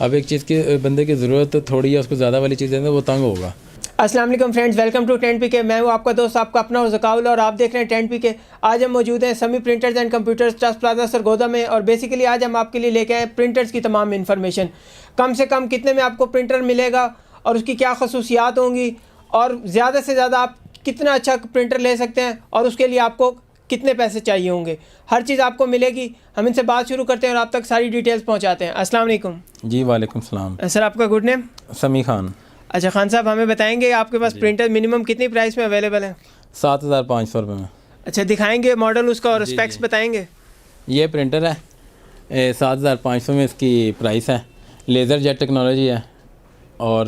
अब एक चीज़ की बंदे की ज़रूरत थोड़ी है, उसको ज़्यादा वाली चीज़ देंगे वो तंग होगा। अस्सलाम वालेकुम फ्रेंड्स, वेलकम टू ट्रेंड पीके। मैं हूं आपका दोस्त, आपका अपना ज़काउल, और आप देख रहे हैं ट्रेंड पीके। आज हम मौजूद हैं समी printers and computers, trust plaza, Sargodha में। और बेसिकली आज हम आपके लिए लेके आए प्रिंटर्स की तमाम इन्फॉर्मेशन। कम से कम कितने में आपको प्रिंटर मिलेगा और उसकी क्या खसूसियात होंगी, और ज़्यादा से ज़्यादा आप कितना अच्छा प्रिंटर ले सकते हैं, और उसके लिए आपको कितने पैसे चाहिए होंगे, हर चीज़ आपको मिलेगी। हम इनसे बात शुरू करते हैं और आप तक सारी डिटेल्स पहुँचाते हैं। अस्सलाम वालेकुम। जी वालेकुम सलाम। सर, आपका गुड नेम? समी खान। अच्छा खान साहब, हमें बताएंगे आपके पास प्रिंटर मिनिमम कितनी प्राइस में अवेलेबल है? 7,500 रुपये में। अच्छा, दिखाएंगे मॉडल उसका और स्पेक्स बताएंगे। ये प्रिंटर है, 7,500 में इसकी प्राइस है। लेज़र जेट टेक्नोलॉजी है, और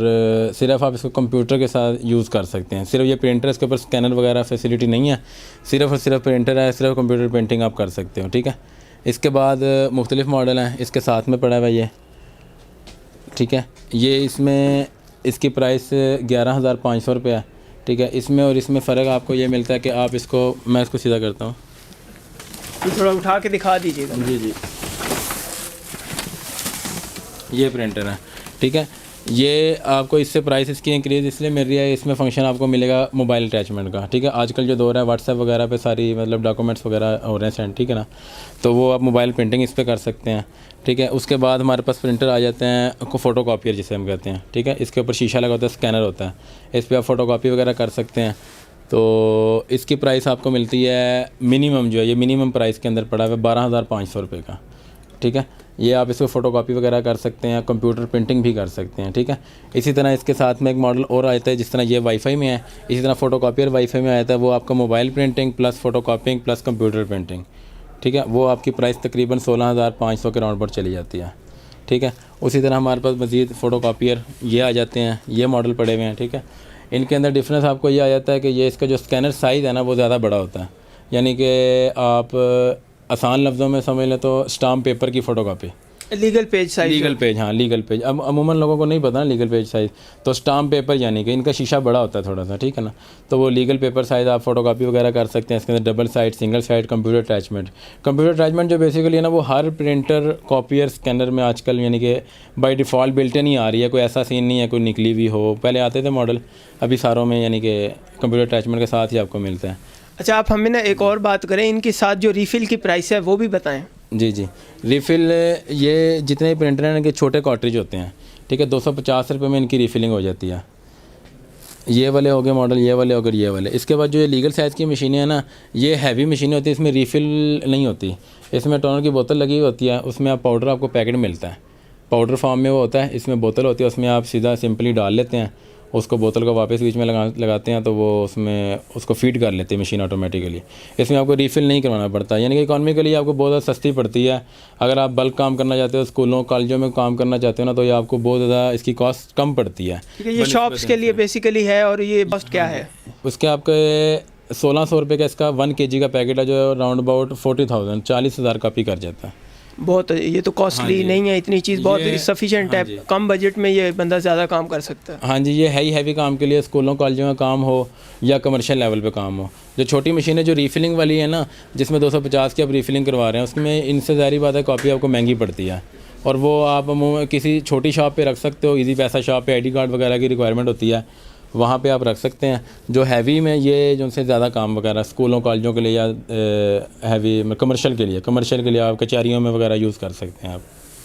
सिर्फ आप इसको कंप्यूटर के साथ यूज़ कर सकते हैं। सिर्फ ये प्रिंटर, इसके ऊपर स्कैनर वगैरह फैसिलिटी नहीं है, सिर्फ और सिर्फ प्रिंटर है, सिर्फ कंप्यूटर प्रिंटिंग आप कर सकते हो। ठीक है, इसके बाद मुख्तलिफ मॉडल हैं, इसके साथ में पड़ा हुआ ये। ठीक है, ये इसमें इसकी प्राइस 11,500 रुपये है। ठीक है, इसमें और इसमें फ़र्क आपको ये मिलता है कि आप इसको, मैं इसको सीधा करता हूँ, थोड़ा उठा के दिखा दीजिएगा। जी, ये प्रिंटर है। ठीक है, ये आपको इससे प्राइस इसकी इंक्रीज़ इसलिए मिल रही है, इसमें फंक्शन आपको मिलेगा मोबाइल अटैचमेंट का। ठीक है, आजकल जो दौर है व्हाट्सएप वगैरह पे सारी मतलब डॉक्यूमेंट्स वगैरह हो रहे हैं सेंड, ठीक है ना, तो वो आप मोबाइल प्रिंटिंग इस पर कर सकते हैं। ठीक है, उसके बाद हमारे पास प्रिंटर आ जाते हैं फ़ोटो कॉपियर जिसे हम कहते हैं। ठीक है, इसके ऊपर शीशा लगा होता है, स्कैनर होता है, इस पर आप फ़ोटो कॉपी वगैरह कर सकते हैं। तो इसकी प्राइस आपको मिलती है मिनिमम, जो है ये मिनिमम प्राइस के अंदर पड़ा है 12,500 रुपये का। ठीक है, ये आप इसको फ़ोटो कॉपी वगैरह कर सकते हैं, कंप्यूटर प्रिंटिंग भी कर सकते हैं। ठीक है, इसी तरह इसके साथ में एक मॉडल और आता है, जिस तरह ये वाईफाई में है, इसी तरह फ़ोटो कॉपियर वाईफाई में आता है। वो आपका mobile printing plus photo कॉपिंग plus computer printing. ठीक है, वो आपकी प्राइस तकरीबन 16,500 के राउंड पर चली जाती है। ठीक है, उसी तरह हमारे पास मज़ीद फ़ोटो कॉपियर ये आ जाते हैं, ये मॉडल पड़े हुए हैं। ठीक है, इनके अंदर डिफरेंस आपको ये आ जाता है कि ये इसका जो स्कैनर साइज़ है ना वो ज़्यादा बड़ा होता है, यानी कि आप आसान लफ्ज़ों में समझ लें तो स्टाम्प पेपर की photo copy, legal page size. Legal page, हाँ लीगल पेज। अब अमूमन लोगों को नहीं पता ना लीगल पेज साइज़, तो स्टाम्प पेपर यानी कि इनका शीशा बड़ा होता है थोड़ा सा। ठीक है ना, तो वो लीगल पेपर साइज़ आप फ़ोटो कॉपी वगैरह कर सकते हैं। इसके अंदर double side, single side, computer attachment. Computer attachment जो बेसिकली है ना वो हर प्रिंटर कॉपियर स्कैनर में आजकल यानी कि बाई डिफ़ॉल्ट बिल्ट इन ही आ रही है, कोई ऐसा सीन नहीं है कोई निकली हुई हो। पहले आते थे मॉडल, अभी सारों में यानी कि कंप्यूटर अटैचमेंट के साथ ही आपको मिलता है। अच्छा, आप हमें ना एक और बात करें, इनके साथ जो रीफ़िल की प्राइस है वो भी बताएं। जी, रीफ़िल, ये जितने प्रिंटर हैं इनके छोटे कॉटरेज होते हैं। ठीक है, 250 रुपये में इनकी रीफ़िलिंग हो जाती है। ये वाले हो गए मॉडल, ये वाले हो गए, ये वाले। इसके बाद जो ये लीगल साइज़ की मशीनें हैं ना, ये हैवी मशीनें होती है, इसमें रीफ़िल नहीं होती। इसमें टोनर की बोतल लगी होती है, उसमें आप पाउडर, आपको पैकेट मिलता है, पाउडर फॉर्म में वो होता है। इसमें बोतल होती है, उसमें आप सीधा सिंपली डाल लेते हैं, उसको बोतल को वापस बीच में लगाते हैं, तो वो उसमें उसको फीड कर लेते हैं मशीन ऑटोमेटिकली। इसमें आपको रीफ़िल नहीं करवाना पड़ता, यानी कि इकॉनॉमिकली आपको बहुत ज़्यादा सस्ती पड़ती है। अगर आप बल्क काम करना चाहते हो, स्कूलों कॉलेजों में काम करना चाहते हो ना, तो ये आपको बहुत ज़्यादा इसकी कॉस्ट कम पड़ती है। ये शॉप्स के लिए बेसिकली है, और ये कॉस्ट क्या है? उसके आपके 1,600 रुपये का इसका 1 kg का पैकेट है, जो राउंड अबाउट 40,000 40,000 कॉपी कर जाता है। बहुत, ये तो कॉस्टली नहीं है इतनी चीज़, बहुत सफिशेंट है। कम बजट में ये बंदा ज़्यादा काम कर सकता है। हाँ जी, ये है ही हैवी काम के लिए, स्कूलों कॉलेजों में काम हो या कमर्शियल लेवल पे काम हो। जो छोटी मशीनें जो रीफ़िलिंग वाली है ना, जिसमें 250 की आप रीफ़िलिंग करवा रहे हैं, उसमें इनसे ज़ाहिर बात है कॉपी आपको महंगी पड़ती है, और वो आप किसी छोटी शॉप पे रख सकते हो। इजी पैसा शॉप पे ID कार्ड वगैरह की रिक्वायरमेंट होती है, वहाँ पे आप रख सकते हैं। जो हैवी में ये जो उनसे ज़्यादा काम वगैरह स्कूलों कॉलेजों के लिए या हैवी कमर्शियल के लिए आप कचहरियों में वगैरह यूज़ कर सकते हैं आप।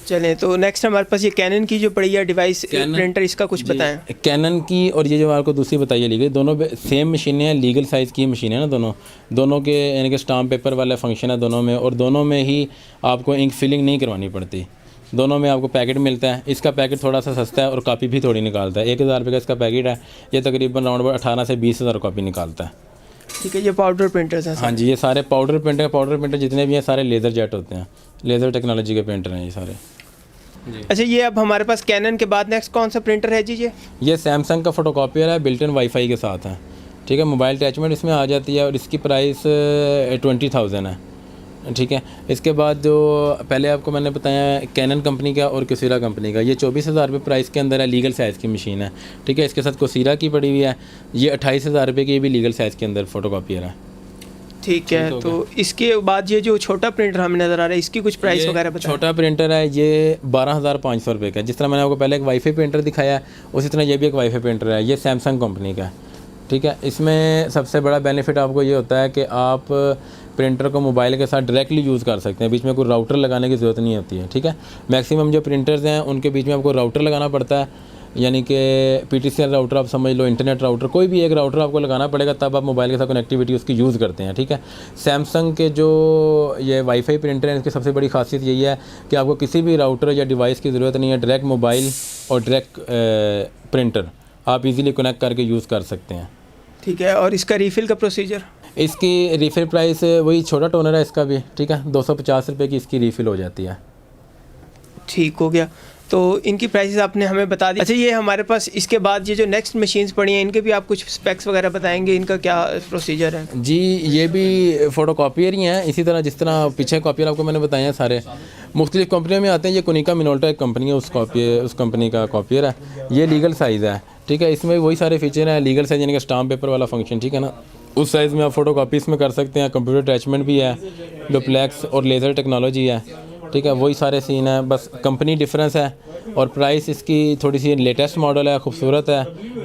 चलें, तो नेक्स्ट हमारे पास ये कैनन की जो पड़ी है डिवाइस प्रिंटर, इसका कुछ बताएं। कैनन की और ये जो आपको दूसरी बताइए ली गई, दोनों सेम मशीनें हैं, लीगल साइज़ की मशीनें हैं ना दोनों के, यानी कि स्टाम्प पेपर वाला फंक्शन है दोनों में, और दोनों में ही आपको इंक फिलिंग नहीं करवानी पड़ती। दोनों में आपको पैकेट मिलता है। इसका पैकेट थोड़ा सा सस्ता है और कॉपी भी थोड़ी निकालता है। 1,000 रुपये का इसका पैकेट है, ये तकरीबन राउंड 18 से 20,000 कॉपी निकालता है। ठीक है, ये पाउडर प्रिंटर्स हैं? हाँ जी, ये सारे पाउडर प्रिंटर जितने भी हैं सारे लेज़र जेट होते हैं, लेज़र टेक्नोलॉजी के प्रिंटर हैं ये सारे। अच्छा, ये अब हमारे पास कैनन के बाद नेक्स्ट कौन सा प्रिंटर है जी? ये सैमसंग का फ़ोटोकॉपियर है, बिल्ट इन वाईफाई के साथ है। ठीक है, मोबाइल अटैचमेंट इसमें आ जाती है, और इसकी प्राइस 20,000 है। ठीक है, इसके बाद जो पहले आपको मैंने बताया कैनन कंपनी का और कोसिरा कंपनी का, ये 24,000 रुपये प्राइस के अंदर है, लीगल साइज़ की मशीन है। ठीक है, इसके साथ कोसिरा की पड़ी हुई है, ये 28,000 रुपये की भी लीगल साइज़ के अंदर फ़ोटोकॉपियर है। ठीक है, तो इसके बाद ये जो छोटा प्रिंटर हमें नज़र आ रहा है, इसकी कुछ प्राइस वगैरह बताएं। छोटा प्रिंटर है ये 12,500 रुपये का। जिस तरह मैंने आपको पहले एक वाईफाई प्रिंटर दिखाया है, उसी तरह ये भी एक वाईफाई प्रिंटर है। ये सैमसंग कंपनी का है, ठीक है। इसमें सबसे बड़ा बेनिफिट आपको ये होता है कि आप प्रिंटर को मोबाइल के साथ डायरेक्टली यूज़ कर सकते हैं, बीच में कोई राउटर लगाने की ज़रूरत नहीं होती है, ठीक है। मैक्सिमम जो प्रिंटर्स हैं उनके बीच में आपको राउटर लगाना पड़ता है, यानी कि PTCL राउटर आप समझ लो, इंटरनेट राउटर, कोई भी एक राउटर आपको लगाना पड़ेगा, तब आप मोबाइल के साथ कनेक्टिविटी उसकी यूज़ करते हैं, ठीक है। सैमसंग के जो ये वाईफाई प्रिंटर हैं, इसकी सबसे बड़ी खासियत यही है कि आपको किसी भी राउटर या डिवाइस की ज़रूरत नहीं है, डायरेक्ट मोबाइल और डायरेक्ट प्रिंटर आप इजीली कनेक्ट करके यूज़ कर सकते हैं, ठीक है। और इसका रीफ़िल का प्रोसीजर? इसकी रीफ़िल प्राइस वही छोटा टोनर है इसका भी, ठीक है, 250 रुपये की इसकी रीफ़िल हो जाती है। ठीक हो गया, तो इनकी प्राइसेस आपने हमें बता दी। अच्छा, ये हमारे पास इसके बाद ये जो नेक्स्ट मशीन्स पड़ी हैं, इनके भी आप कुछ स्पेक्स वगैरह बताएंगे, इनका क्या प्रोसीजर है? जी, ये भी फ़ोटो कॉपियर ही हैं, इसी तरह जिस तरह पीछे कॉपियर आपको मैंने बताए हैं सारे मुख्तलिफ कंपनियों में आते हैं। ये कोनिका मिनोल्टा एक कंपनी है, उस कंपनी का कॉपियर है। ये लीगल साइज़ है, ठीक है। इसमें वही सारे फीचर हैं, लीगल साइज़ यानी कि स्टाम्प पेपर वाला फंक्शन, ठीक है ना। उस साइज़ में आप फ़ोटो कॉपी इसमें कर सकते हैं। कंप्यूटर अटैचमेंट भी है, डुप्लेक्स और लेज़र टेक्नोलॉजी है, ठीक है। वही सारे सीन है, बस कंपनी डिफरेंस है। और प्राइस इसकी थोड़ी सी लेटेस्ट मॉडल है, खूबसूरत है,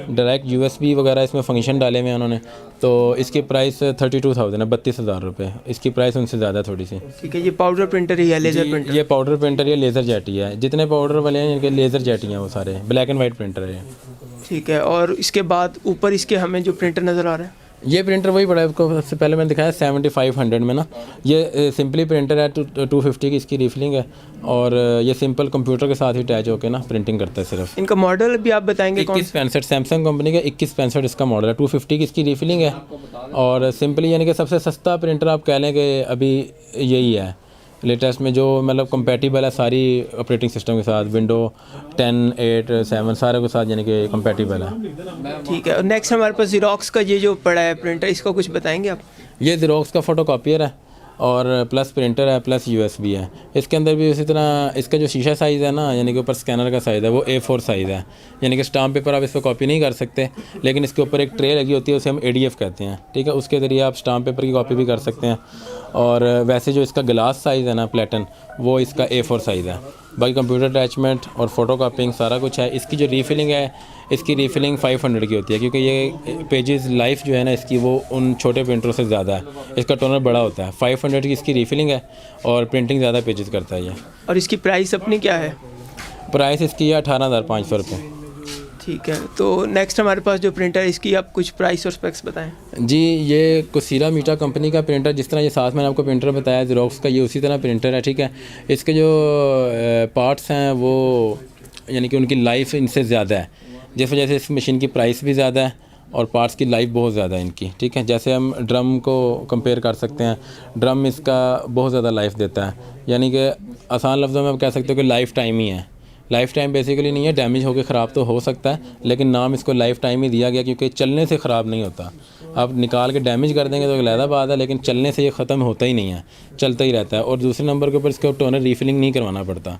डायरेक्ट USB वगैरह इसमें फंक्शन डाले हुए हैं उन्होंने। तो इसकी प्राइस 32,000 है, 32,000 रुपये। इसकी प्राइस उनसे ज़्यादा थोड़ी सी, ठीक है। ये पाउडर प्रिंटर ही है, लेज़र प्रिंटर? ये पाउडर प्रिंटर या लेज़र जेट ही है। जितने पाउडर वाले हैं इनके लेज़र जेट ही हैं, वो सारे ब्लैक एंड वाइट प्रिंटर है, ठीक है। और इसके बाद ऊपर इसके हमें जो प्रिंटर नज़र आ रहा है, ये प्रिंटर वही बड़ा है, आपको सबसे पहले मैंने दिखाया 7500 में ना। ये सिंपली प्रिंटर है, 250 की इसकी रीफिलिंग है, और ये सिंपल कंप्यूटर के साथ ही अटैच होकर ना प्रिंटिंग करता है सिर्फ। इनका मॉडल भी आप बताएंगे? 2165 सैमसंग कंपनी का 2165 इसका मॉडल है, 250 की इसकी रीफिलिंग है। और सिंपली यानी कि सबसे सस्ता प्रिंटर आप कह लें कि अभी यही है लेटेस्ट में, जो मतलब कंपेटिबल है सारी ऑपरेटिंग सिस्टम के साथ, विंडो 10, 8, 7 सारे के साथ यानी कि कंपेटिबल है, ठीक है। और नेक्स्ट हमारे पास ज़ेरॉक्स का ये जो पड़ा है प्रिंटर, इसका कुछ बताएंगे आप? ये ज़ेरॉक्स का फ़ोटो कॉपियर है और प्लस प्रिंटर है, प्लस USB है। इसके अंदर भी उसी तरह इसका जो शीशा साइज़ है ना, यानी कि ऊपर स्कैनर का साइज़ है वो A4 साइज़ है, यानी कि स्टाम्प पेपर आप इस पर कॉपी नहीं कर सकते, लेकिन इसके ऊपर एक ट्रे लगी होती है, उसे हम ADF कहते हैं, ठीक है। उसके ज़रिए आप स्टाम्प पेपर की कॉपी भी कर सकते हैं। और वैसे जो इसका ग्लास साइज़ है ना, प्लेटन, वो इसका A4 साइज़ है। बाकी कंप्यूटर अटैचमेंट और फ़ोटो कॉपिंग सारा कुछ है। इसकी जो रीफिलिंग है, इसकी रीफिलिंग 500 की होती है, क्योंकि ये पेजेस लाइफ जो है ना इसकी, वो उन छोटे प्रिंटरों से ज़्यादा है, इसका टोनर बड़ा होता है। 500 की इसकी रीफिलिंग है और प्रिंटिंग ज़्यादा पेजेस करता है ये। और इसकी प्राइस अपनी क्या है? प्राइस इसकी है 18,500 रुपये। ठीक है, तो नेक्स्ट हमारे पास जो प्रिंटर है, इसकी आप कुछ प्राइस और स्पेक्स बताएं। जी, ये कोसीरा मीटा कंपनी का प्रिंटर, जिस तरह ये साथ मैंने आपको प्रिंटर बताया ज़ेरॉक्स का, ये उसी तरह प्रिंटर है, ठीक है। इसके जो पार्ट्स हैं वो यानी कि उनकी लाइफ इनसे ज़्यादा है, जिस वजह से इस मशीन की प्राइस भी ज़्यादा है और पार्ट्स की लाइफ बहुत ज़्यादा है इनकी, ठीक है। जैसे हम ड्रम को कंपेयर कर सकते हैं, ड्रम इसका बहुत ज़्यादा लाइफ देता है, यानी कि आसान लफ्ज़ों में आप कह सकते हो कि लाइफ टाइम ही है। लाइफ टाइम बेसिकली नहीं है, डैमेज होकर ख़राब तो हो सकता है, लेकिन नाम इसको लाइफ टाइम ही दिया गया क्योंकि चलने से ख़राब नहीं होता। आप निकाल के डैमेज कर देंगे तो एक अलग बात है, लेकिन चलने से ये ख़त्म होता ही नहीं है, चलता ही रहता है। और दूसरे नंबर के ऊपर इसको टोनर रीफिलिंग नहीं करवाना पड़ता।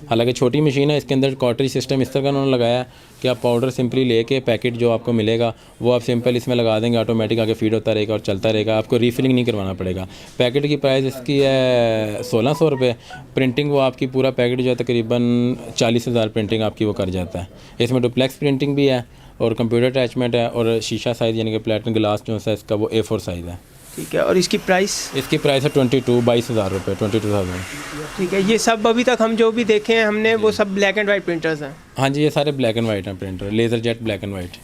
हालांकि छोटी मशीन है, इसके अंदर कॉटरेज सिस्टम इस तरह का उन्होंने लगाया है कि आप पाउडर सिंपली लेके पैकेट जो आपको मिलेगा वो आप सिंपल इसमें लगा देंगे, ऑटोमेटिक आगे फीड होता रहेगा और चलता रहेगा, आपको रीफिलिंग नहीं करवाना पड़ेगा। पैकेट की प्राइस इसकी है 1600 रुपये। प्रिंटिंग वो आपकी पूरा पैकेट जो है तकरीबन 40,000 प्रिंटिंग आपकी वो कर जाता है। इसमें डुप्लेक्स प्रिंटिंग भी है और कंप्यूटर अटैचमेंट है और शीशा साइज़ यानी कि प्लेटिन ग्लास जो है इसका वो A4 साइज़ है, ठीक है। और इसकी प्राइस? इसकी प्राइस है 22,000 रुपये, 22,000। ठीक है। ये सब अभी तक हम जो भी देखे हैं हमने, वो सब ब्लैक एंड वाइट प्रिंटर्स हैं? हाँ जी, ये सारे ब्लैक एंड वाइट हैं printer, laser jet black and white.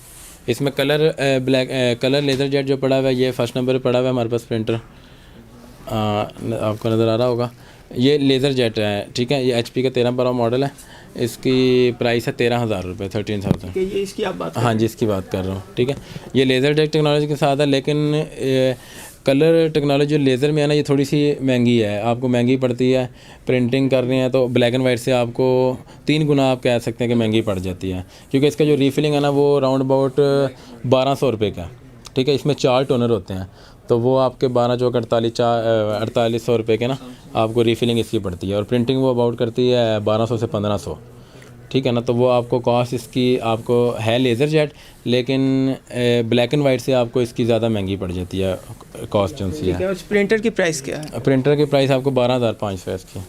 इसमें कलर लेज़र जेट जो पड़ा हुआ है, ये फर्स्ट नंबर पे पड़ा हुआ है हमारे पास प्रिंटर, आपको नज़र आ रहा होगा। ये लेज़र जेट है, ठीक है। ये HP का 13 मॉडल है, इसकी प्राइस है 13,000 रुपये, 13,000। ये इसकी आप बात? हाँ जी, इसकी बात कर रहा हूँ, ठीक है। ये लेज़र जेट टेक्नोलॉजी के साथ है, लेकिन कलर टेक्नोलॉजी जो लेज़र में है ना, ये थोड़ी सी महंगी है, आपको महंगी पड़ती है। प्रिंटिंग कर रही है तो ब्लैक एंड वाइट से आपको 3 गुना आप कह सकते हैं कि महंगी पड़ जाती है, क्योंकि इसका जो रीफिलिंग है ना वो राउंड अबाउट 1200 रुपये का, ठीक है। इसमें 4 टोनर होते हैं, तो वो आपके 12 चौक 4800 रुपये के ना आपको रीफिलिंग इसकी पड़ती है। और प्रिंटिंग वो अबाउट करती है 1200 से 1500, ठीक है ना। तो वो आपको कॉस्ट इसकी आपको है लेज़र जेट, लेकिन ब्लैक एंड वाइट से आपको इसकी ज़्यादा महंगी पड़ जाती है कॉस्ट जो सी ठीक है। है। उस प्रिंटर की प्राइस क्या है? प्रिंटर की प्राइस आपको 12,500 है इसकी।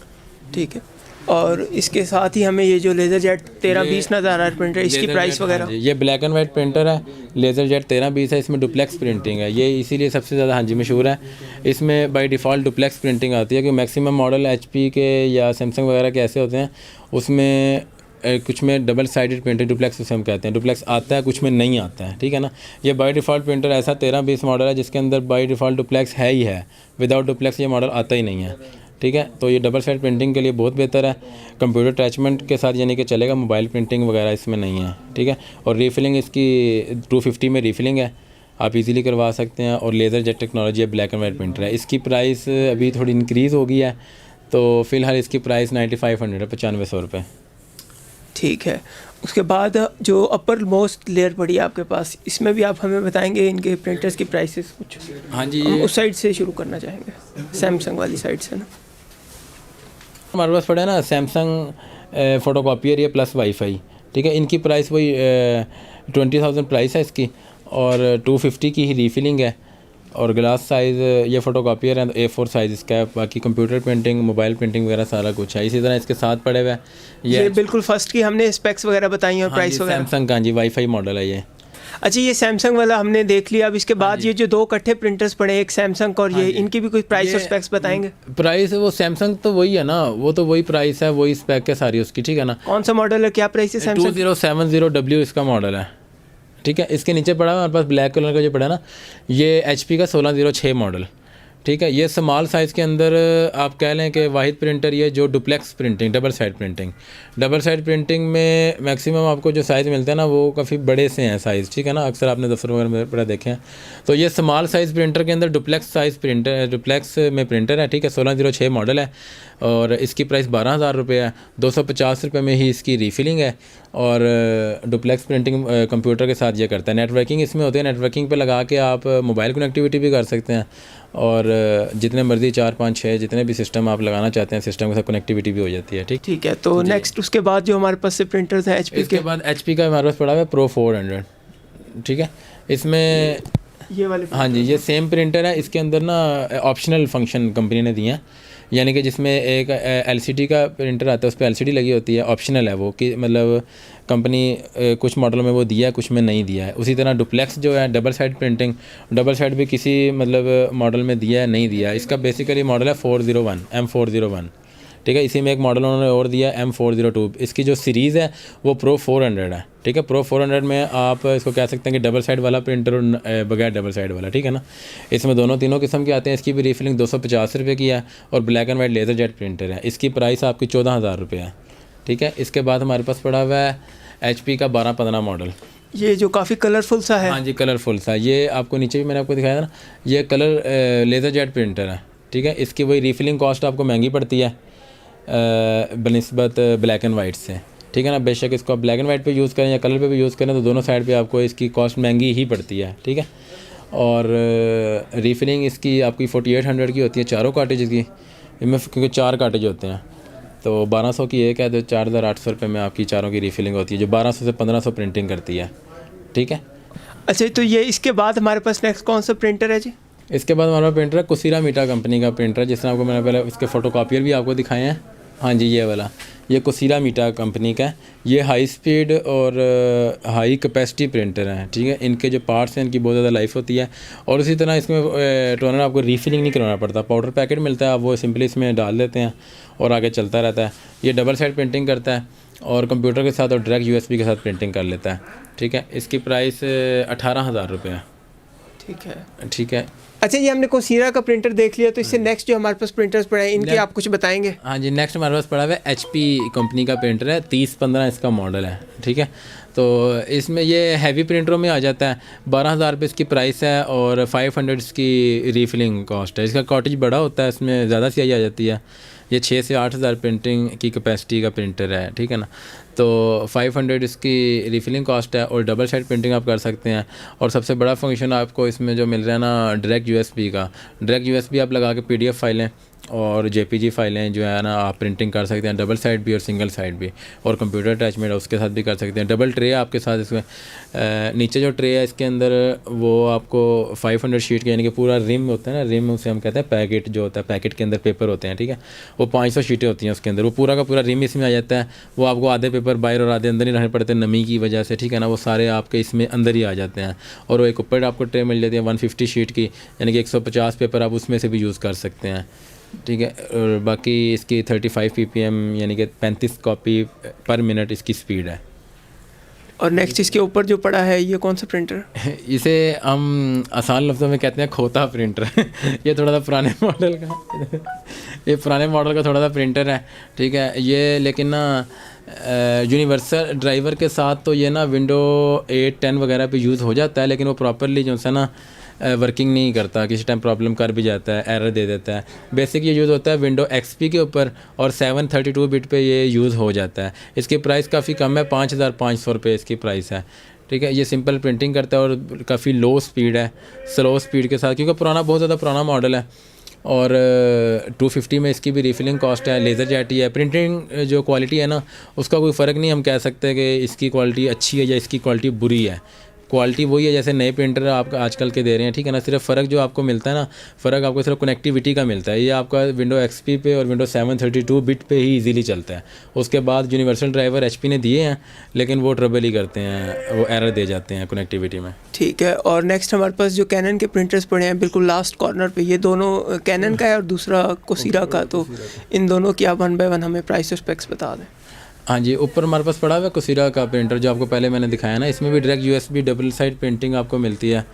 ठीक है। और इसके साथ ही हमें ये जो लेज़र जेट 1320 नज़र आ रहा है प्रिंटर, इसकी लेज़र प्राइस जेट, वगैरह? हाँ जी, ये ब्लैक एंड वाइट प्रिंटर है, लेज़र जेट 1320 है। इसमें डुप्लेक्स प्रिंटिंग है, ये इसीलिए सबसे ज़्यादा हाँ जी मशहूर है। इसमें बाय डिफ़ॉल्ट डुप्लेक्स प्रिंटिंग आती है, क्योंकि मैक्सिमम मॉडल HP के या सैमसंग वगैरह के ऐसे होते हैं, उसमें कुछ में डबल साइडेड प्रिंटर डुप्लेक्स उसे हम कहते हैं, डुप्लेक्स आता है, कुछ में नहीं आता है, ठीक है ना। ये बाय डिफ़ॉल्ट प्रिंटर ऐसा 1320 मॉडल है जिसके अंदर बाय डिफ़ॉल्ट डुप्लेक्स है ही है, विदाउट डुप्लेक्स ये मॉडल आता ही नहीं है, ठीक है। तो ये डबल साइड प्रिंटिंग के लिए बहुत बेहतर है, कंप्यूटर अटैचमेंट के साथ यानी कि चलेगा, मोबाइल प्रिंटिंग वगैरह इसमें नहीं है, ठीक है। और रीफिलिंग इसकी 250 में रीफिलिंग है, आप इजीली करवा सकते हैं। और लेज़र जेट टेक्नोलॉजी है, ब्लैक एंड वाइट प्रिंटर है। इसकी प्राइस अभी थोड़ी इंक्रीज़ हो गई है, तो फ़िलहाल इसकी प्राइस 9500 है, 9500 रुपये। ठीक है। उसके बाद जो अपर मोस्ट लेयर पड़ी है आपके पास, इसमें भी आप हमें बताएंगे इनके प्रिंटर्स की प्राइसेस कुछ? हाँ जी, हम उस साइड से शुरू करना चाहेंगे, सैमसंग वाली साइड से ना। हमारे पास पड़ा है ना सैमसंग फ़ोटोकॉपियर या प्लस वाईफाई, ठीक है। इनकी प्राइस वही 20,000 प्राइस है इसकी, और 250 की ही रीफिलिंग है। और ग्लास साइज़ ये फ़ोटोकॉपियर है, A4 साइज़ इसका है। बाकी कंप्यूटर प्रिंटिंग, मोबाइल प्रिंटिंग वगैरह सारा कुछ है। इसी तरह इसके साथ पड़े हुए हैं ये बिल्कुल फर्स्ट की हमने स्पेक्स वगैरह बताई और प्राइस वगैरह। सैमसंग का जी वाईफाई मॉडल है ये। अच्छा, ये सैमसंग वाला हमने देख लिया। अब इसके बाद ये जो दो इकट्ठे प्रिंटर्स पड़े, एक सैमसंग और ये, इनकी भी कोई प्राइस और स्पेक्स बताएंगे? प्राइस वो सैमसंग तो वही है ना, वो तो वही प्राइस है, वही स्पेक है सारी उसकी, ठीक है ना। कौन सा मॉडल है, क्या प्राइस है सैमसंग? 2070W इसका मॉडल है, ठीक है। इसके नीचे पड़ा है हमारे पास ब्लैक कलर का जो पड़ा है ना, ये HP का 1606 मॉडल, ठीक है। ये स्मॉल साइज़ के अंदर आप कह लें कि वाहिद प्रिंटर ये जो duplex printing, double side printing में मैक्सिमम आपको जो साइज़ मिलता है ना वो काफ़ी बड़े से हैं साइज़, ठीक है ना। अक्सर आपने दफ्तर वगैरह में पड़ा देखे हैं। तो ये स्मॉल साइज़ प्रिंटर के अंदर डुप्लेक्स में प्रिंटर है, ठीक है। 1606 मॉडल है और इसकी प्राइस 12,000 रुपये है। 250 रुपये में ही इसकी रीफिलिंग है। और डुप्लेक्स प्रिंटिंग कंप्यूटर के साथ ये करता है। नेटवर्किंग इसमें होती है, नेटवर्किंग पे लगा के आप मोबाइल कनेक्टिविटी भी कर सकते हैं, और जितने मर्जी 4, 5, 6 जितने भी सिस्टम आप लगाना चाहते हैं, सिस्टम के साथ कनेक्टिविटी भी हो जाती है, ठीक है। तो नेक्स्ट उसके बाद जो हमारे पास से प्रिंटर्स हैं HP इसके बाद HP का हमारे पास पड़ा हुआ है Pro 400, ठीक है। इसमें ये वाले, हाँ जी, ये सेम प्रिंटर है। इसके अंदर ना ऑप्शनल फंक्शन कंपनी ने दिए हैं, यानी कि जिसमें एक LCD का प्रिंटर आता है, उस पर LCD लगी होती है, ऑप्शनल है वो, कि मतलब कंपनी कुछ मॉडलों में वो दिया है, कुछ में नहीं दिया है। उसी तरह डुप्लेक्स जो है double side printing, double side भी किसी मतलब मॉडल में दिया है, नहीं दिया है। इसका बेसिकली मॉडल है 401 M401, ठीक है। इसी में एक मॉडल उन्होंने और दिया M402। इसकी जो सीरीज़ है वो Pro 400 है, ठीक है। Pro 400 में आप इसको कह सकते हैं कि डबल साइड वाला प्रिंटर और बगैर डबल साइड वाला, ठीक है ना। इसमें तीनों किस्म के आते हैं। इसकी भी रीफिलिंग 250 रुपये की है और black and white laser jet printer है। इसकी प्राइस आपकी 14,000 रुपये है, ठीक है। इसके बाद हमारे पास पड़ा हुआ है HP का 1215 मॉडल, ये जो काफ़ी कलरफुल सा है। हाँ जी, कलरफुल सा। ये आपको नीचे भी मैंने आपको दिखाया था ना, ये कलर लेज़र जेट प्रिंटर है, ठीक है। इसकी वही रीफिलिंग कॉस्ट आपको महंगी पड़ती है बनिस्बत ब्लैक एंड वाइट से, ठीक है ना। बेशक इसको आप ब्लैक एंड वाइट पे यूज़ करें या कलर पे भी यूज़ करें, तो दोनों साइड पे आपको इसकी कॉस्ट महंगी ही पड़ती है, ठीक है। और रीफिलिंग इसकी आपकी 4800 की होती है, चारों कार्टेज की। इनमें क्योंकि 4 कार्टेज होते हैं, तो 1200 की एक है, तो 4,800 रुपये में आपकी चारों की रीफिलिंग होती है, जो 1200 से 1500 प्रिंटिंग करती है, ठीक है। अच्छा, तो ये इसके बाद हमारे पास नेक्स्ट कौन सा प्रिंटर है जी? इसके बाद हमारा प्रिंटर है कुसीरा मीटा कंपनी का प्रिंटर है, जिस तरह आपको मैंने पहले इसके फ़ोटोकॉपियर भी आपको दिखाए हैं। हाँ जी, ये वाला, ये कुसीरा मीटा कंपनी का है। ये हाई स्पीड और हाई कैपेसिटी प्रिंटर हैं, ठीक है। इनके जो पार्ट्स हैं इनकी बहुत ज़्यादा लाइफ होती है। और इसी तरह इसमें टोनर आपको रीफिलिंग नहीं करवाना पड़ता, पाउडर पैकेट मिलता है, आप वो सिंपली इसमें डाल देते हैं और आगे चलता रहता है। ये डबल साइड प्रिंटिंग करता है और कंप्यूटर के साथ और डायरेक्ट USB के साथ प्रिंटिंग कर लेता है, ठीक है। इसकी प्राइस 18,000 रुपये है, ठीक है। अच्छा, ये हमने कोसीरा का प्रिंटर देख लिया, तो इससे नेक्स्ट जो हमारे पास प्रिंटर्स पड़े हैं इनके आप कुछ बताएंगे? हाँ जी, नेक्स्ट हमारे पास पड़ा हुआ है HP कंपनी का प्रिंटर है, 3015 इसका मॉडल है, ठीक है। तो इसमें ये हैवी प्रिंटरों में आ जाता है। 12,000 रुपये इसकी प्राइस है और 500 इसकी रीफिलिंग कॉस्ट है। इसका कॉटेज बड़ा होता है, इसमें ज़्यादा स्याही आ जाती है। ये 6 से 8,000 प्रिंटिंग की कैपेसिटी का प्रिंटर है, ठीक है ना। तो 500 इसकी रीफिलिंग कॉस्ट है और डबल साइड प्रिंटिंग आप कर सकते हैं। और सबसे बड़ा फंक्शन आपको इसमें जो मिल रहा है ना, डायरेक्ट USB का। डायरेक्ट USB आप लगा के PDF फाइलें और जेपीजी फाइलें जो है ना आप प्रिंटिंग कर सकते हैं, डबल साइड भी और सिंगल साइड भी, और कंप्यूटर अटैचमेंट है उसके साथ भी कर सकते हैं। डबल ट्रे आपके साथ इसमें नीचे जो ट्रे है इसके अंदर वो आपको 500 शीट के, यानी कि पूरा रिम होता है ना, रिम उसे हम कहते हैं, पैकेट जो होता है, पैकेट के अंदर पेपर होते हैं, ठीक है, वो 500 शीटें होती हैं उसके अंदर, वो पूरा का पूरा रिम इसमें आ जाता है। वो आपको आधे पेपर बाहर और आधे अंदर ही रहने पड़ते हैं नमी की वजह से, ठीक है ना, वो सारे आपके इसमें अंदर ही आ जाते हैं। और वो एक ऊपर आपको ट्रे मिल जाती है 150 शीट की, यानी कि 150 पेपर आप उसमें से भी यूज़ कर सकते हैं, ठीक है। और बाकी इसकी 35 ppm यानी कि 35 कॉपी पर मिनट इसकी स्पीड है। और नेक्स्ट इसके ऊपर जो पड़ा है ये कौन सा प्रिंटर? इसे हम आसान लफ्ज़ों में कहते हैं खोता प्रिंटर। ये थोड़ा सा पुराने मॉडल का ये पुराने मॉडल का थोड़ा सा प्रिंटर है, ठीक है। ये लेकिन ना यूनिवर्सल ड्राइवर के साथ तो ये ना विंडो 8 10 वगैरह पे यूज़ हो जाता है, लेकिन वो प्रॉपरली जो है ना वर्किंग नहीं करता, किसी टाइम प्रॉब्लम कर भी जाता है, एरर दे देता है। बेसिक ये यूज़ होता है विंडो XP के ऊपर, और 732 बिट पे ये यूज़ हो जाता है। इसकी प्राइस काफ़ी कम है, 5500 रुपये इसकी प्राइस है, ठीक है। ये सिंपल प्रिंटिंग करता है और काफ़ी लो स्पीड है, स्लो स्पीड के साथ, क्योंकि पुराना बहुत ज़्यादा पुराना मॉडल है। और 250 में इसकी भी रिफिलिंग कॉस्ट है, लेज़र जेटी है। प्रिंटिंग जो क्वालिटी है ना उसका कोई फ़र्क नहीं हम कह सकते कि इसकी क्वालिटी अच्छी है या इसकी क्वालिटी बुरी है। क्वालिटी वही है जैसे नए प्रिंटर आप आजकल के दे रहे हैं, ठीक है ना। सिर्फ फ़र्क जो आपको मिलता है ना, फ़र्क आपको सिर्फ कनेक्टिविटी का मिलता है। ये आपका विंडो XP पे और विंडो 732 बिट पे ही इजीली चलता है। उसके बाद यूनिवर्सल ड्राइवर HP ने दिए हैं, लेकिन वो ट्रबल ही करते हैं, वो एरर दे जाते हैं कनेक्टिविटी में। ठीक है। और नेक्स्ट हमारे पास जो कैनन के प्रिंटर्स पड़े हैं बिल्कुल लास्ट कॉर्नर पे, ये दोनों कैनन का है और दूसरा कोसिरा का, तो इन दोनों की आप 1 बाय 1 हमें प्राइस और स्पेक्स बता दें। हाँ जी, ऊपर हमारे पास पड़ा हुआ है कोसिरा का प्रिंटर जो आपको पहले मैंने दिखाया ना। इसमें भी direct USB double side printing आपको मिलती है,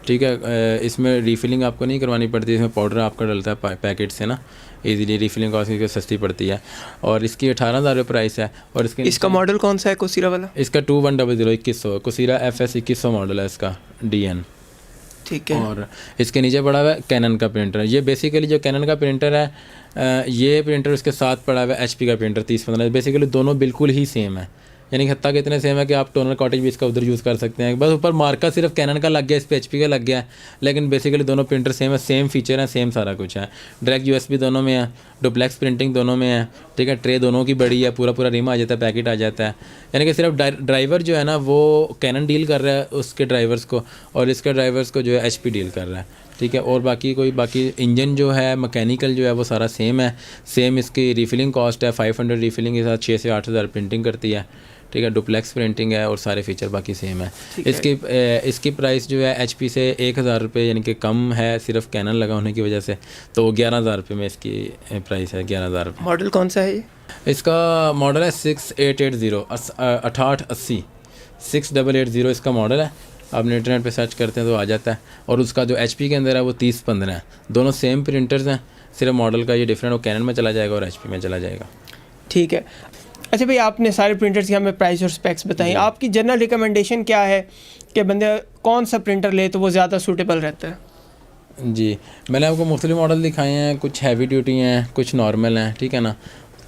ठीक है। इसमें रीफिलिंग आपको नहीं करवानी पड़ती, इसमें पाउडर आपका डलता है पैकेट से ना, इजीली रीफिलिंग कॉस्ट इसकी सस्ती पड़ती है। और इसकी 18,000 रुपये प्राइस है। और इसका मॉडल कौन सा है कोसिरा वाला? इसका 2100 2100 कोसिरा FS 2100 मॉडल है इसका, DN, ठीक है। और इसके नीचे पड़ा हुआ है कैनन का प्रिंटर। ये बेसिकली जो कैनन का प्रिंटर है ये प्रिंटर उसके साथ पड़ा हुआ है HP का प्रिंटर 3015। बेसिकली दोनों बिल्कुल ही सेम है, यानी कि हत्ता कि इतने सेम है कि आप टोनर कॉटेज भी इसका उधर यूज़ कर सकते हैं। बस ऊपर मार्का सिर्फ कैनन का लग गया, इस पर HP का लग गया है, लेकिन बेसिकली दोनों प्रिंटर सेम है, सेम फीचर है, सेम सारा कुछ है। डायरेक्ट USB दोनों में है, डुप्लेक्स प्रिंटिंग दोनों में है, ठीक है। ट्रे दोनों की बड़ी है, पूरा पूरा रिम आ जाता है, पैकेट आ जाता है। यानी कि सिर्फ ड्राइवर जो है ना वो कैनन डील कर रहा है उसके ड्राइवर्स को, और इसके ड्राइवर्स को जो है HP डील कर रहा है, ठीक है। और बाकी इंजन जो है मैकेनिकल जो है वो सारा सेम है, सेम। इसकी रिफिलिंग कॉस्ट है 500 रिफिलिंग के साथ 6 से 8 हज़ार प्रिंटिंग करती है, ठीक है। डुप्लेक्स प्रिंटिंग है और सारे फीचर बाकी सेम है। इसकी प्राइस जो है HP से 1,000 रुपये यानी कि कम है, सिर्फ कैनन लगा होने की वजह से, तो 11,000 रुपये में इसकी प्राइस है, 11,000 रुपये। मॉडल कौन सा है ये? इसका मॉडल है 6880 6880 6880 इसका मॉडल है। आप इंटरनेट पे सर्च करते हैं तो आ जाता है। और उसका जो HP के अंदर है वो 3015 है। दोनों सेम प्रिंटर्स हैं, सिर्फ मॉडल का ये डिफरेंट, वो कैनन में चला जाएगा और HP में चला जाएगा। ठीक है। अच्छा भाई, आपने सारे प्रिंटर्स की हमें प्राइस और स्पेक्स बताई, आपकी जनरल रिकमेंडेशन क्या है कि बंदे कौन सा प्रिंटर ले तो वो ज़्यादा सूटेबल रहता है? जी, मैंने आपको मुख्तलिफ मॉडल दिखाए हैं, कुछ हैवी ड्यूटी हैं, कुछ नॉर्मल हैं, ठीक है ना।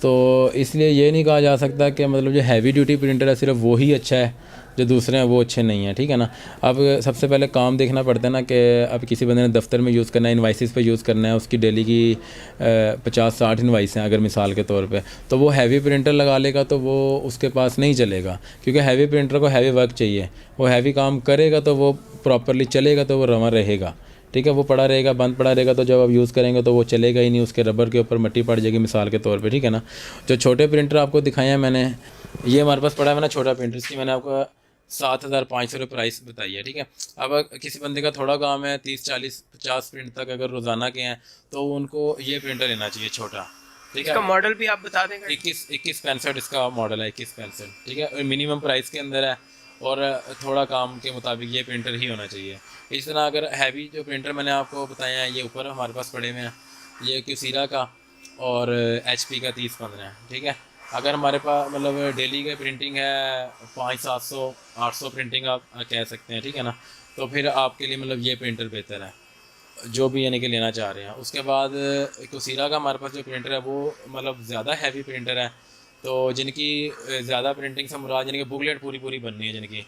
तो इसलिए ये नहीं कहा जा सकता कि मतलब जो हैवी ड्यूटी प्रिंटर है सिर्फ वो ही अच्छा है, जो दूसरे हैं वो अच्छे नहीं हैं, ठीक है ना। अब सबसे पहले काम देखना पड़ता है ना कि अब किसी बंदे ने दफ्तर में यूज़ करना है, इन्वाइसिस पे यूज़ करना है, उसकी डेली की 50-60 इन्वाइस हैं अगर मिसाल के तौर पे, तो वो हैवी प्रिंटर लगा लेगा तो वो उसके पास नहीं चलेगा, क्योंकि हैवी प्रिंटर को हैवी वर्क चाहिए। वो हैवी काम करेगा तो वो प्रॉपरली चलेगा तो वो रवा रहेगा, ठीक है। वो पड़ा रहेगा, बंद पड़ा रहेगा तो जब आप यूज़ करेंगे तो वो चलेगा ही नहीं, उसके रबर के ऊपर मिट्टी पड़ जाएगी मिसाल के तौर पे, ठीक है ना। जो छोटे प्रिंटर आपको दिखाए हैं मैंने, ये हमारे पास पड़ा है ना छोटा प्रिंटर, इसकी मैंने आपको 7,500 रुपये प्राइस बताई है, ठीक है। अब किसी बंदे का थोड़ा काम है 30-40-50 प्रिंट तक अगर रोज़ाना के हैं तो उनको ये प्रिंटर लेना चाहिए छोटा, ठीक है। इसका मॉडल भी आप बता देंगे? 2165 इसका मॉडल है, 2165, ठीक है। और मिनिमम प्राइस के अंदर है और थोड़ा काम के मुताबिक ये प्रिंटर ही होना चाहिए। इस तरह अगर हैवी जो प्रिंटर मैंने आपको बताया है ये ऊपर हमारे पास पड़े हुए हैं, ये कोसिरा का और HP का 3015 है, ठीक है। अगर हमारे पास मतलब डेली का प्रिंटिंग है 500-700-800 प्रिंटिंग आप कह सकते हैं, ठीक है ना, तो फिर आपके लिए मतलब ये प्रिंटर बेहतर है जो भी यानी कि लेना चाह रहे हैं। उसके बाद कोसिरा का हमारे पास जो प्रिंटर है वो मतलब ज़्यादा हैवी प्रिंटर है, तो जिनकी ज़्यादा प्रिंटिंग से मुराद जिनकी बुकलेट पूरी पूरी बननी है, जिनकी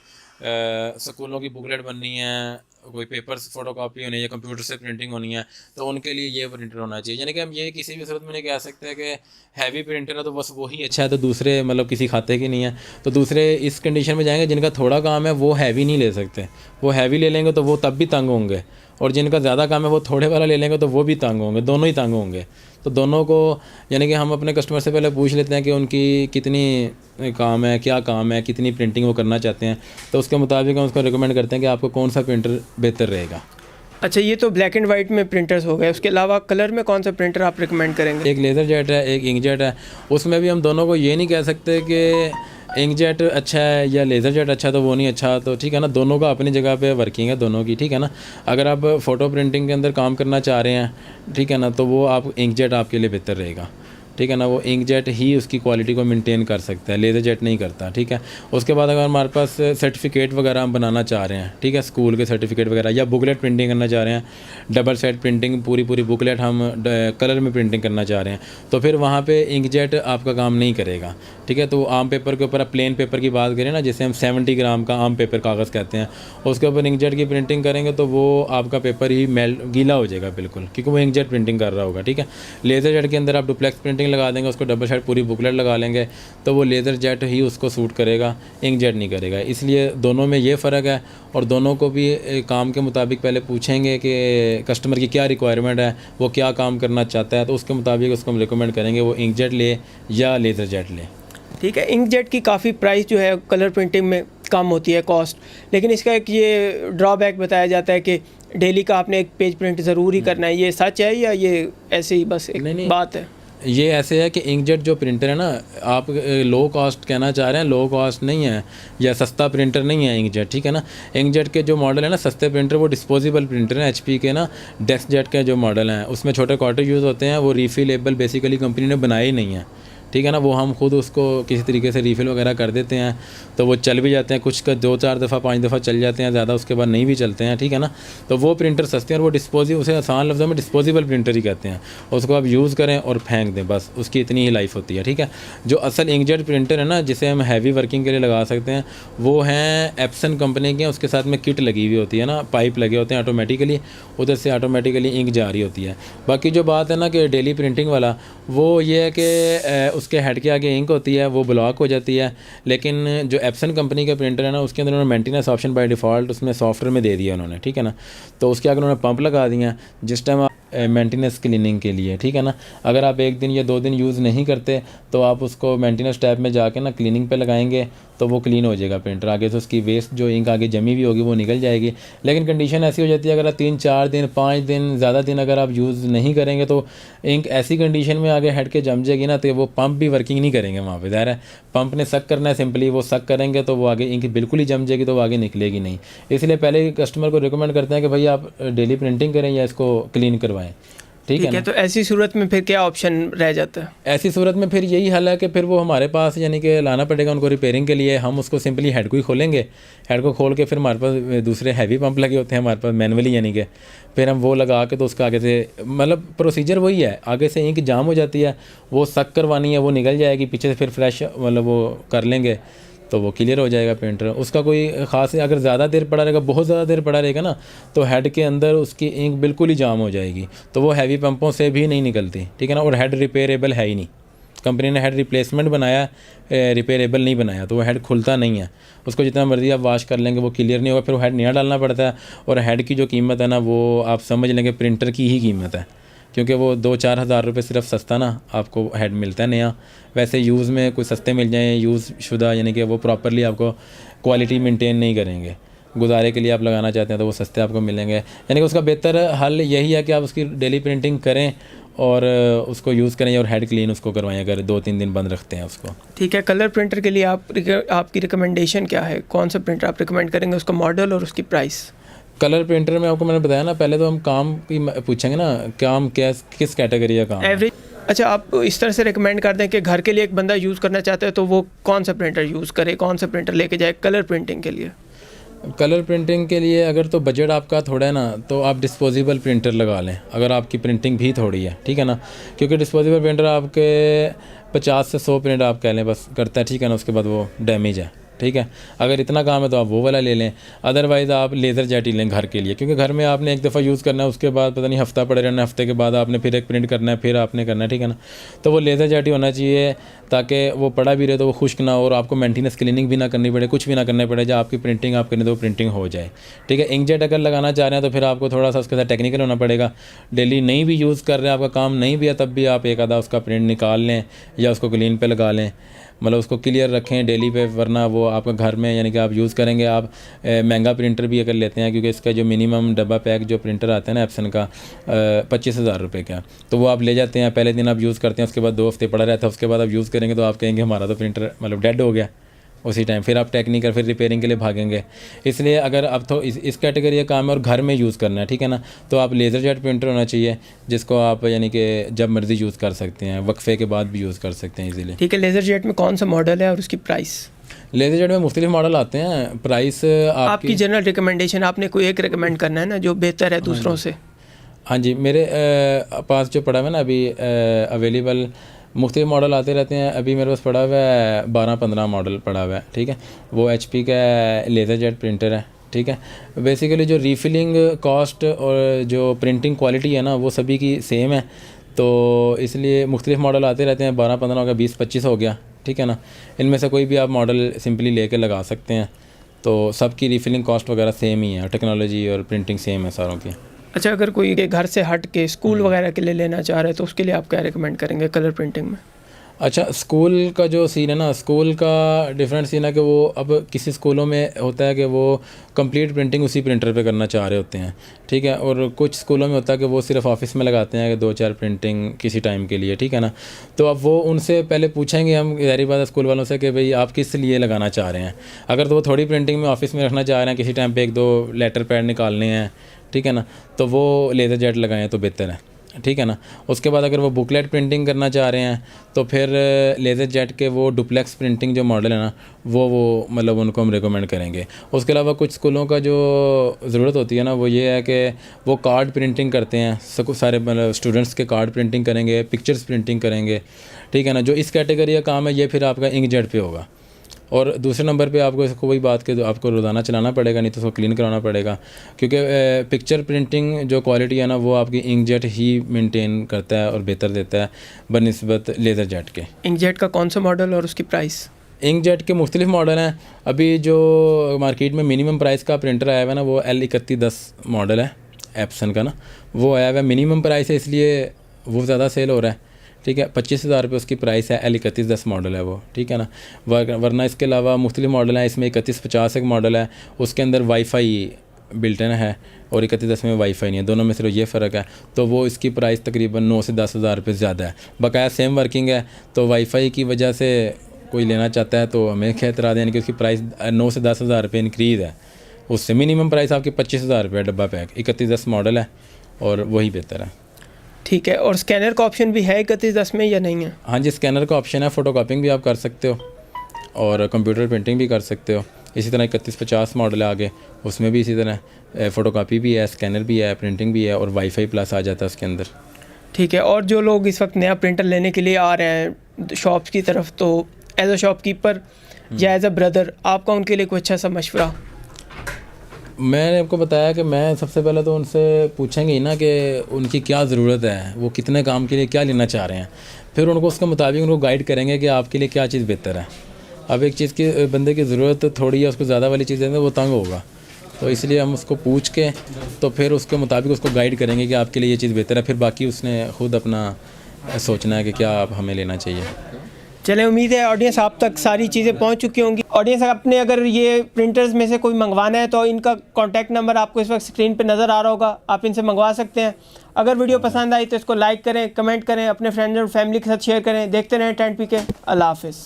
स्कूलों की बुकलेट बननी है, कोई पेपर्स फोटोकॉपी होनी है या कंप्यूटर से प्रिंटिंग होनी है, तो उनके लिए ये प्रिंटर होना चाहिए। यानी कि हम ये किसी भी सूरत में नहीं कह सकते हैं कि हैवी प्रिंटर है तो बस वही अच्छा है, तो दूसरे मतलब किसी खाते की नहीं है, तो दूसरे इस कंडीशन में जाएंगे जिनका थोड़ा काम है वो हैवी नहीं ले सकते। वो हैवी ले लेंगे तो वो तब भी तंग होंगे, और जिनका ज़्यादा काम है वो थोड़े वाला ले लेंगे तो वो भी तंग होंगे, दोनों ही तंग होंगे। तो दोनों को यानी कि हम अपने कस्टमर से पहले पूछ लेते हैं कि उनकी कितनी काम है, क्या काम है, कितनी प्रिंटिंग वो करना चाहते हैं, तो उसके मुताबिक हम उसको रिकमेंड करते हैं कि आपको कौन सा प्रिंटर बेहतर रहेगा। अच्छा, ये तो ब्लैक एंड वाइट में प्रिंटर्स हो गए, उसके अलावा कलर में कौन सा प्रिंटर आप रिकमेंड करेंगे? एक लेज़र जेट है, एक इंकजेट है। उसमें भी हम दोनों को ये नहीं कह सकते कि इंकजेट अच्छा है या लेज़र जेट अच्छा तो वो नहीं अच्छा, तो ठीक है ना, दोनों का अपनी जगह पे वर्किंग है दोनों की, ठीक है ना। अगर आप फ़ोटो प्रिंटिंग के अंदर काम करना चाह रहे हैं, ठीक है ना, तो वो आप इंकजेट आपके लिए बेहतर रहेगा, ठीक है ना। वो इंकजेट ही उसकी क्वालिटी को मेंटेन कर सकता है, लेज़र जेट नहीं करता, ठीक है। उसके बाद अगर हमारे पास सर्टिफिकेट वगैरह हम बनाना चाह रहे हैं, ठीक है, स्कूल के सर्टिफिकेट वगैरह, या बुकलेट प्रिंटिंग करना चाह रहे हैं, डबल साइड प्रिंटिंग, पूरी पूरी बुकलेट हम कलर में प्रिंटिंग करना चाह रहे हैं, तो फिर वहाँ पे इंकजेट आपका काम नहीं करेगा, ठीक है। तो आम पेपर के ऊपर, प्लेन पेपर की बात करें ना, जिसे हम 70 ग्राम का आम पेपर कागज़ कहते हैं, उसके ऊपर इंकजेट की प्रिंटिंग करेंगे तो वो आपका पेपर ही गीला हो जाएगा बिल्कुल, क्योंकि वो इंकजेट प्रिंटिंग कर रहा होगा, ठीक है। लेज़र जेट के अंदर आप डुप्लेक्स प्रिंटिंग लगा देंगे, उसको डबल साइड पूरी बुकलेट लगा लेंगे, तो वो लेज़र जेट ही उसको सूट करेगा, इंकजेट नहीं करेगा। इसलिए दोनों में ये फ़र्क है, और दोनों को भी काम के मुताबिक पहले पूछेंगे कि कस्टमर की क्या रिक्वायरमेंट है, वो क्या काम करना चाहता है, तो उसके मुताबिक उसको हम रिकमेंड करेंगे वो इंकजेट ले या लेज़र जेट ले। ठीक है, इंकजेट की काफ़ी प्राइस जो है कलर प्रिंटिंग में कम होती है कॉस्ट, लेकिन इसका एक ये ड्रॉबैक बताया जाता है कि डेली का आपने एक पेज प्रिंट ज़रूर ही करना है। ये सच है या ये ऐसे ही बस एक नहीं, बात है? ये ऐसे है कि इंकजेट जो प्रिंटर है ना, आप लो कॉस्ट कहना चाह रहे हैं, लो कॉस्ट नहीं है या सस्ता प्रिंटर नहीं है इंकजेट, ठीक है ना। इंकजेट के जो मॉडल है ना सस्ते प्रिंटर, वो डिस्पोजेबल प्रिंटर हैं, एचपी के ना डेस्क जेट के जो मॉडल हैं उसमें छोटे क्वार्टर यूज़ होते हैं, वो रीफिलेबल बेसिकली कंपनी ने बनाए ही नहीं है, ठीक है ना। वो हम खुद उसको किसी तरीके से रीफ़िल वगैरह कर देते हैं, तो वो चल भी जाते हैं, कुछ का 2-4 दफ़ा 5 दफ़ा चल जाते हैं, ज़्यादा उसके बाद नहीं भी चलते हैं, ठीक है ना। तो वो प्रिंटर सस्ते हैं, और वो डिस्पोजेबल, उसे आसान लफ्ज़ों में डिस्पोजेबल प्रिंटर ही कहते हैं। उसको आप यूज़ करें और फेंक दें, बस उसकी इतनी ही लाइफ होती है, ठीक है। जो असल इंकजेट प्रिंटर है ना, जिसे हम हैवी वर्किंग के लिए लगा सकते हैं, वो हैं एप्सन कंपनी के। उसके साथ में किट लगी हुई होती है ना, पाइप लगे होते हैं ऑटोमेटिकली, उधर से ऑटोमेटिकली इंक जा रही होती है। बाकी जो बात है ना कि डेली प्रिंटिंग वाला, वो ये है कि उसके हेड के आगे इंक होती है, वो ब्लॉक हो जाती है। लेकिन जो एप्सन कंपनी का प्रिंटर है ना, उसके अंदर उन्होंने मेंटेनेंस ऑप्शन बाय डिफ़ॉल्ट उसमें सॉफ्टवेयर में दे दिया उन्होंने, ठीक है ना। तो उसके आगे उन्होंने पंप लगा दिया जिस टाइम मेंटेनेंस क्लीनिंग के लिए, ठीक है ना। अगर आप 1 दिन या 2 दिन यूज़ नहीं करते तो आप उसको मेंटेनेंस टैब में जाके ना क्लीनिंग पे लगाएंगे तो वो क्लीन हो जाएगा प्रिंटर, आगे से उसकी वेस्ट जो इंक आगे जमी हुई होगी वो निकल जाएगी। लेकिन कंडीशन ऐसी हो जाती है, अगर आप 3-4 दिन 5 दिन ज़्यादा दिन अगर आप यूज़ नहीं करेंगे तो इंक ऐसी कंडीशन में आगे हेड के जम जाएगी ना, तो वो पंप भी वर्किंग नहीं करेंगे वहाँ पे। ज़ाहिर है पंप ने सक करना है, सिंपली वो सक करेंगे तो वो आगे इंक बिल्कुल ही जम जाएगी, तो वो आगे निकलेगी नहीं। इसलिए पहले कस्टमर को रिकमेंड करते हैं कि भाई आप डेली प्रिंटिंग करें या इसको क्लीन करवाएं, ठीक है। तो ऐसी सूरत में फिर क्या ऑप्शन रह जाता है? ऐसी सूरत में फिर यही हल है कि फिर वो हमारे पास यानी कि लाना पड़ेगा उनको रिपेयरिंग के लिए। हम उसको सिंपली हेड को ही खोलेंगे, हेड को खोल के फिर हमारे पास दूसरे हैवी पंप लगे होते हैं हमारे पास मैनुअली, यानी कि फिर हम वो लगा के तो उसका आगे से मतलब प्रोसीजर वही है, आगे से इंक जाम हो जाती है, वो सक करवानी है, वो निकल जाएगी, पीछे से फिर फ्रेश मतलब वो कर लेंगे तो वो क्लियर हो जाएगा प्रिंटर। उसका कोई ख़ास, अगर ज़्यादा देर पड़ा रहेगा, बहुत ज़्यादा देर पड़ा रहेगा ना, तो हेड के अंदर उसकी इंक बिल्कुल ही जाम हो जाएगी, तो वो हैवी पंपों से भी नहीं निकलती, ठीक है ना। और हेड रिपेयरेबल है ही नहीं, कंपनी ने हेड रिप्लेसमेंट बनाया, रिपेयरेबल नहीं बनाया, तो वो हेड खुलता नहीं है। उसको जितना मर्ज़ी आप वाश कर लेंगे वो क्लियर नहीं होगा, फिर वो हेड नया डालना पड़ता है। और हेड की जो कीमत है ना, वो आप समझ लेंगे प्रिंटर की ही कीमत है, क्योंकि वो 2-4 हज़ार रुपये सिर्फ सस्ता ना आपको हेड मिलता है नया। वैसे यूज़ में कोई सस्ते मिल जाएँ यूज़ शुदा, यानी कि वो प्रॉपरली आपको क्वालिटी मेंटेन नहीं करेंगे, गुजारे के लिए आप लगाना चाहते हैं तो वो सस्ते आपको मिलेंगे। यानी कि उसका बेहतर हल यही है कि आप उसकी डेली प्रिंटिंग करें और उसको यूज़ करें और हेड क्लीन उसको करवाएं, अगर 2-3 दिन बंद रखते हैं उसको। ठीक है, कलर प्रिंटर के लिए आपकी रिकमेंडेशन क्या है? कौन सा प्रिंटर आप रिकमेंड करेंगे, उसका मॉडल और उसकी प्राइस? कलर प्रिंटर में आपको मैंने बताया ना, पहले तो हम काम की पूछेंगे ना, काम किस कैटेगरी का काम एवरेज। अच्छा, आप इस तरह से रिकमेंड कर दें कि घर के लिए एक बंदा यूज़ करना चाहता है तो वो कौन सा प्रिंटर यूज़ करे, कौन सा प्रिंटर लेके जाए कलर प्रिंटिंग के लिए? कलर प्रिंटिंग के लिए अगर तो बजट आपका थोड़ा है ना, तो आप डिस्पोजेबल प्रिंटर लगा लें, अगर आपकी प्रिंटिंग भी थोड़ी है, ठीक है ना। क्योंकि डिस्पोजेबल प्रिंटर आपके 50 से 100 प्रिंट आप कह लें बस करता है, ठीक है ना। उसके बाद वो डैमेज है, ठीक है। अगर इतना काम है तो आप वो वाला ले लें, अदरवाइज़ आप लेज़र जेट ही लें घर के लिए, क्योंकि घर में आपने एक दफ़ा यूज़ करना है, उसके बाद पता नहीं हफ्ता पड़े रहना है, हफ्ते के बाद आपने फिर एक प्रिंट करना है, फिर आपने करना है, ठीक है ना। तो वो लेज़र जेट ही होना चाहिए ताकि वो पड़ा भी रहे तो वो खुश्क ना हो और आपको मेंटेनेंस क्लीनिंग भी ना करनी पड़े, कुछ भी ना करना पड़े। जब आपकी प्रिंटिंग आप करें तो वो प्रिंटिंग हो जाए, ठीक है। इंकजेट अगर लगाना चाह रहे हैं तो फिर आपको थोड़ा सा उसके साथ टेक्निकल होना पड़ेगा। डेली नहीं भी यूज़ कर रहे हैं, आपका काम नहीं भी है, तब भी आप एक आधा उसका प्रिंट निकाल लें या उसको क्लीन पे लगा लें, मतलब उसको क्लियर रखें डेली पे, वरना वो आपका घर में यानी कि आप यूज़ करेंगे। आप महंगा प्रिंटर भी अगर लेते हैं, क्योंकि इसका जो मिनिमम डब्बा पैक जो प्रिंटर आता है ना एप्सन का 25,000 रुपये का, तो वो आप ले जाते हैं, पहले दिन आप यूज़ करते हैं, उसके बाद 2 हफ्ते पड़ा रहता है, उसके बाद आप यूज़ करेंगे तो आप कहेंगे हमारा तो प्रिंटर मतलब डेड हो गया उसी टाइम, फिर आप टेक्निकल फिर रिपेयरिंग के लिए भागेंगे। इसलिए अगर आप तो इस कैटेगरी का काम है और घर में यूज़ करना है, ठीक है ना, तो आप लेज़र जेट प्रिंटर होना चाहिए जिसको आप यानी कि जब मर्ज़ी यूज़ कर सकते हैं, वक्फे के बाद भी यूज़ कर सकते हैं इजीली। ठीक है, लेज़र जेट में कौन सा मॉडल है और उसकी प्राइस? लेज़र जेट में मुख्तलिफ मॉडल आते हैं, प्राइस आपकी जनरल रिकमेंडेशन, आपने कोई एक रिकमेंड करना है ना जो बेहतर है दूसरों से। हाँ जी, मेरे पास जो पड़ा हुआ है ना अभी अवेलेबल मुख्तलिफ मॉडल आते रहते हैं। अभी मेरे पास पड़ा हुआ है 12-15 मॉडल पड़ा हुआ है, ठीक है। वो HP का लेज़र जेट प्रिंटर है, ठीक है। बेसिकली जो रीफिलिंग कॉस्ट और जो प्रिंटिंग क्वालिटी है ना वो सभी की सेम है, तो इसलिए मुख्तलिफ मॉडल आते रहते हैं। 12-15 हो गया, 20-25 हो गया, ठीक है ना। इनमें से कोई भी आप मॉडल सिंपली लेके लगा सकते हैं, तो सबकी रीफिलिंग कॉस्ट वगैरह सेम ही है, टेक्नोलॉजी और प्रिंटिंग सेम है सारों की। अच्छा, अगर कोई के घर से हट के स्कूल वगैरह के लिए लेना चाह रहे हैं तो उसके लिए आप क्या रिकमेंड करेंगे कलर प्रिंटिंग में? अच्छा, स्कूल का जो सीन है ना, स्कूल का डिफरेंट सीन है कि वो अब किसी स्कूलों में होता है कि वो कंप्लीट प्रिंटिंग उसी प्रिंटर पे करना चाह रहे होते हैं, ठीक है। और कुछ स्कूलों में होता है कि वो सिर्फ ऑफिस में लगाते हैं कि 2-4 प्रिंटिंग किसी टाइम के लिए, ठीक है ना। तो अब वो उनसे पहले पूछेंगे हम, ज़ाहिर बात है, स्कूल वालों से कि भाई आप किस लिए लगाना चाह रहे हैं। अगर तो वो थोड़ी प्रिंटिंग में ऑफिस में रखना चाह रहे हैं, किसी टाइम पर 1-2 लेटर पैड निकालने हैं, ठीक है ना, तो वो लेज़र जेट लगाएं तो बेहतर है, ठीक है ना। उसके बाद अगर वो बुकलेट प्रिंटिंग करना चाह रहे हैं तो फिर लेज़र जेट के वो डुप्लेक्स प्रिंटिंग जो मॉडल है ना वो मतलब उनको हम रिकमेंड करेंगे। उसके अलावा कुछ स्कूलों का जो ज़रूरत होती है ना वो ये है कि वो कार्ड प्रिंटिंग करते हैं, सारे मतलब स्टूडेंट्स के कार्ड प्रिंटिंग करेंगे, पिक्चर्स प्रिंटिंग करेंगे, ठीक है ना। जो इस कैटेगरी का काम है ये फिर आपका इंकजेट पे होगा। और दूसरे नंबर पे आपको इसको वही बात के, तो आपको रोज़ाना चलाना पड़ेगा, नहीं तो उसको क्लीन कराना पड़ेगा, क्योंकि पिक्चर प्रिंटिंग जो क्वालिटी है ना वो आपकी इंकजेट ही मेंटेन करता है और बेहतर देता है बनिस्बत लेज़र जेट के। इंकजेट का कौन सा मॉडल और उसकी प्राइस? इंकजेट के मुख्तलिफ मॉडल हैं। अभी जो मार्केट में मिनिमम प्राइस का प्रिंटर आया हुआ है ना वो L3110 मॉडल है एप्सन का ना, वो आया हुआ है। मिनिमम प्राइस है इसलिए वो ज़्यादा सेल हो रहा है, ठीक है। 25,000 रुपये उसकी प्राइस है, L3110 मॉडल है वो, ठीक है ना। वरना इसके अलावा मुख्तलिफ मॉडल हैं, इसमें 3150 एक मॉडल है, उसके अंदर वाईफाई बिल्ट इन है और 3110 में वाईफाई नहीं है, दोनों में सिर्फ ये फ़र्क है। तो वो इसकी प्राइस तकरीबन 9 से 10,000 रुपये ज़्यादा है। बकाया सेम वर्किंग है, तो वाईफाई की वजह से कोई लेना चाहता है तो हमें क्या एतराज़ है, यानी कि उसकी प्राइस 9 से 10,000 रुपये इंक्रीज़ है उससे। मिनिमम प्राइस आपकी 25,000 रुपये डब्बा पैक, 3110 मॉडल है और वही बेहतर है। ठीक है, और स्कैनर का ऑप्शन भी है 3110 में या नहीं है? हाँ जी, स्कैनर का ऑप्शन है, फ़ोटोकॉपिंग भी आप कर सकते हो और कंप्यूटर प्रिंटिंग भी कर सकते हो। इसी तरह 3150 मॉडल है आगे, उसमें भी इसी तरह फ़ोटोकॉपी भी है, स्कैनर भी है, प्रिंटिंग भी है और वाईफाई प्लस आ जाता है उसके अंदर। ठीक है, और जो लोग इस वक्त नया प्रिंटर लेने के लिए आ रहे हैं शॉप्स की तरफ, तो एज अ शॉपकीपर या एज अ ब्रदर आपका उनके लिए कोई अच्छा सा मशवरा? मैंने आपको बताया कि मैं सबसे पहले तो उनसे पूछेंगे ही ना कि उनकी क्या ज़रूरत है, वो कितने काम के लिए क्या लेना चाह रहे हैं, फिर उनको उसके मुताबिक उनको गाइड करेंगे कि आपके लिए क्या चीज़ बेहतर है। अब एक चीज़ की बंदे की ज़रूरत थोड़ी है, उसको ज़्यादा वाली चीज़ देंगे वो तंग होगा, तो इसलिए हम उसको पूछ के तो फिर उसके मुताबिक उसको गाइड करेंगे कि आपके लिए ये चीज़ बेहतर है। फिर बाकी उसने खुद अपना सोचना है कि क्या आप हमें लेना चाहिए। चलें, उम्मीद है ऑडियंस आप तक सारी चीज़ें पहुंच चुकी होंगी। ऑडियंस अपने अगर ये प्रिंटर्स में से कोई मंगवाना है तो इनका कॉन्टैक्ट नंबर आपको इस वक्त स्क्रीन पे नज़र आ रहा होगा, आप इनसे मंगवा सकते हैं। अगर वीडियो पसंद आई तो इसको लाइक करें, कमेंट करें, अपने फ्रेंड्स और फैमिली के साथ शेयर करें। देखते रहें ट्रेंड पीके। अल्लाह हाफिज़।